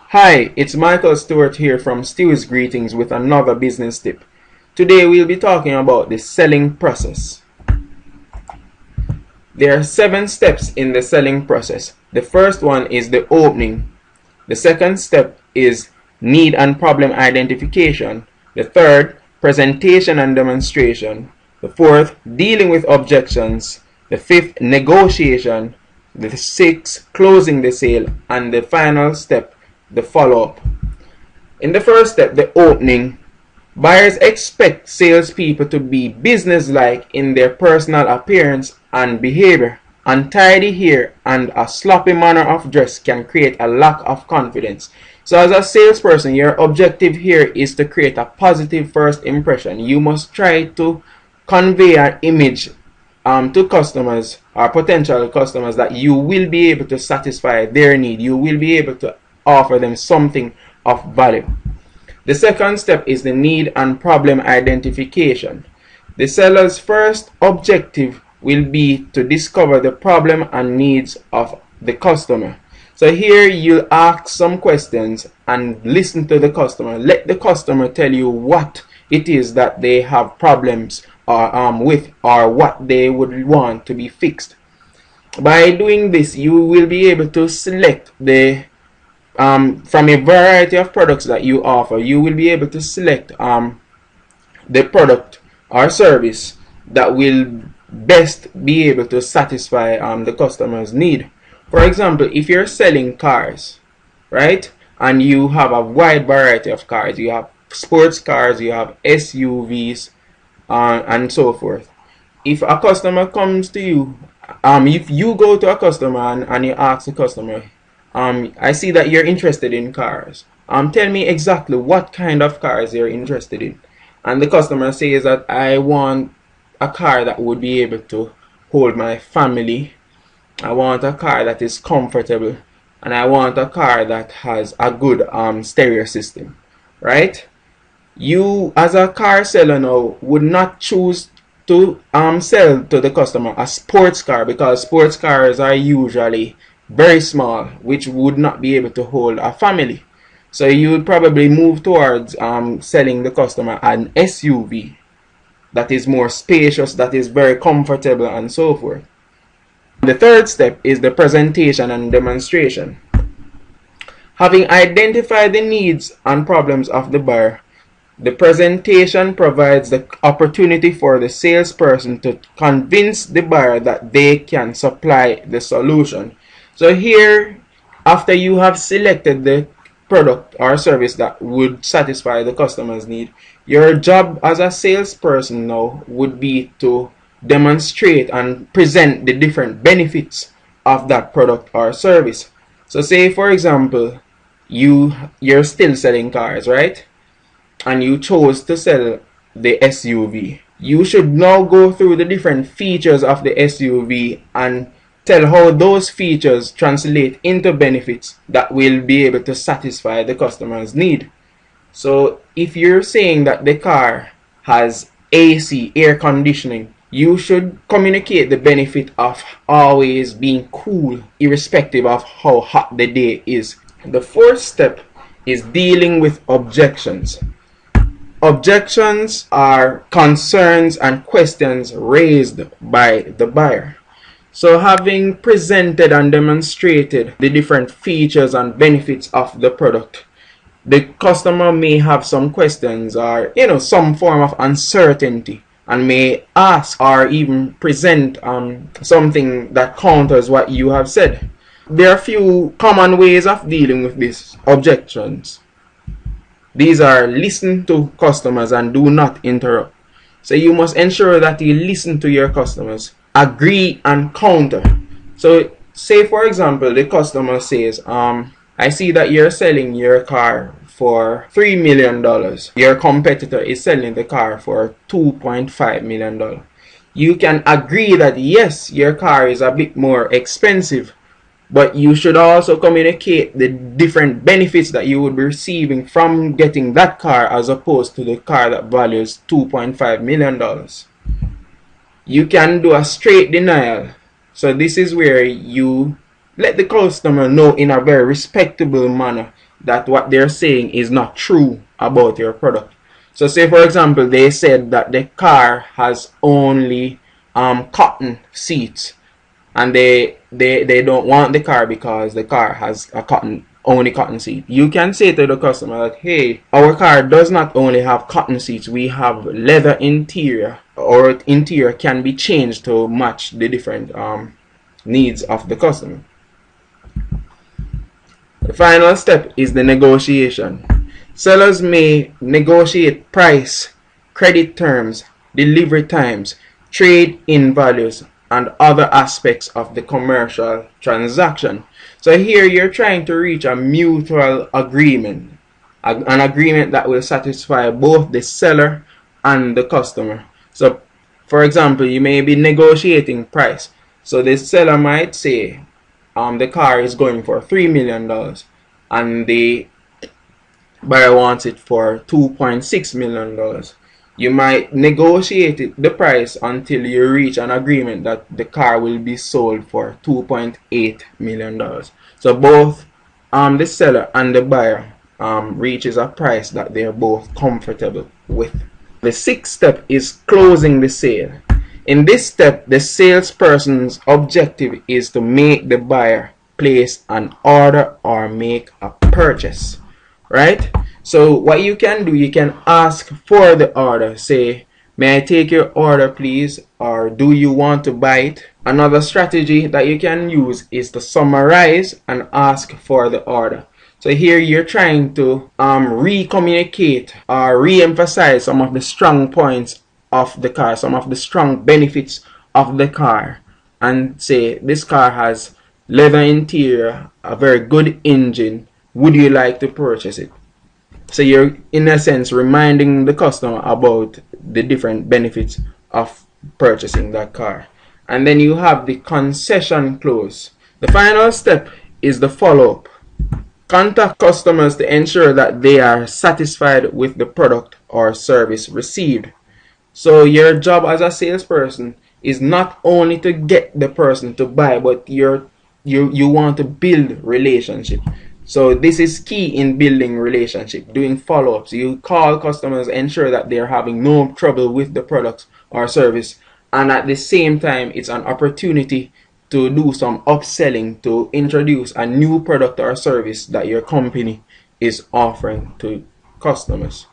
Hi, it's Michael Stewart here from Stew's Greetings with another business tip. Today we'll be talking about the selling process. There are 7 steps in the selling process. The first one is the opening. The second step is need and problem identification. The third, presentation and demonstration. The fourth, dealing with objections. The fifth, negotiation. The sixth, closing the sale. And the final step, the follow-up. In the first step, the opening, buyers expect salespeople to be businesslike in their personal appearance and behavior. Untidy hair and a sloppy manner of dress can create a lack of confidence. So as a salesperson, your objective here is to create a positive first impression. You must try to convey an image to customers or potential customers that you will be able to satisfy their need. You will be able to offer them something of value. The second step is the need and problem identification. The seller's first objective will be to discover the problem and needs of the customer. So here you'll ask some questions and listen to the customer. Let the customer tell you what it is that they have problems with or what they would want to be fixed. By doing this, you will be able to select from a variety of products that you offer. You will be able to select the product or service that will best be able to satisfy the customer's need. For example, if you're selling cars, right, and you have a wide variety of cars, you have sports cars, you have SUVs, and so forth. If a customer comes to you, if you go to a customer and you ask the customer, I see that you're interested in cars. Tell me exactly what kind of cars you're interested in. And the customer says that I want a car that would be able to hold my family. I want a car that is comfortable. And I want a car that has a good stereo system. Right? You, as a car seller now, would not choose to sell to the customer a sports car, because sports cars are usually very small, which would not be able to hold a family. So you would probably move towards selling the customer an SUV that is more spacious, that is very comfortable, and so forth. The third step is the presentation and demonstration. Having identified the needs and problems of the buyer, the presentation provides the opportunity for the salesperson to convince the buyer that they can supply the solution. So here, after you have selected the product or service that would satisfy the customer's need, your job as a salesperson now would be to demonstrate and present the different benefits of that product or service. So say, for example, you're still selling cars, right? And you chose to sell the SUV. You should now go through the different features of the SUV and tell how those features translate into benefits that will be able to satisfy the customer's need. So if you're saying that the car has AC, air conditioning, you should communicate the benefit of always being cool, irrespective of how hot the day is. The fourth step is dealing with objections. Objections are concerns and questions raised by the buyer. So having presented and demonstrated the different features and benefits of the product, the customer may have some questions or some form of uncertainty and may ask or even present something that counters what you have said. There are a few common ways of dealing with these objections. These are: listen to customers and do not interrupt. So you must ensure that you listen to your customers. Agree and counter. So say, for example, the customer says, I see that you're selling your car for $3 million. Your competitor is selling the car for $2.5 million. You can agree that yes, your car is a bit more expensive, but you should also communicate the different benefits that you would be receiving from getting that car as opposed to the car that values $2.5 million. You can do a straight denial. So this is where you let the customer know in a very respectable manner that what they're saying is not true about your product. So say for example they said that the car has only cotton seats, and they don't want the car because the car has a only cotton seat. You can say to the customer that, hey, our car does not only have cotton seats, we have leather interior. Our interior can be changed to match the different needs of the customer. The final step is the negotiation. Sellers may negotiate price, credit terms, delivery times, trade-in values, and other aspects of the commercial transaction. So here you're trying to reach a mutual agreement, an agreement that will satisfy both the seller and the customer. So for example, you may be negotiating price. So the seller might say the car is going for $3 million and the buyer wants it for $2.6 million. You might negotiate the price until you reach an agreement that the car will be sold for $2.8 million. So both the seller and the buyer reaches a price that they are both comfortable with. The sixth step is closing the sale. In this step, the salesperson's objective is to make the buyer place an order or make a purchase, right? So what you can do, you can ask for the order. Say, may I take your order please, or do you want to buy it? Another strategy that you can use is to summarize and ask for the order. So here you're trying to re-communicate or re-emphasize some of the strong points of the car, some of the strong benefits of the car, and say this car has leather interior, a very good engine, would you like to purchase it? So you're in a sense reminding the customer about the different benefits of purchasing that car. And then you have the concession clause. The final step is the follow-up. Contact customers to ensure that they are satisfied with the product or service received. So your job as a salesperson is not only to get the person to buy, but you want to build relationship. So this is key in building relationship, doing follow-ups. You call customers, ensure that they're having no trouble with the product or service, and at the same time it's an opportunity to do some upselling, to introduce a new product or service that your company is offering to customers.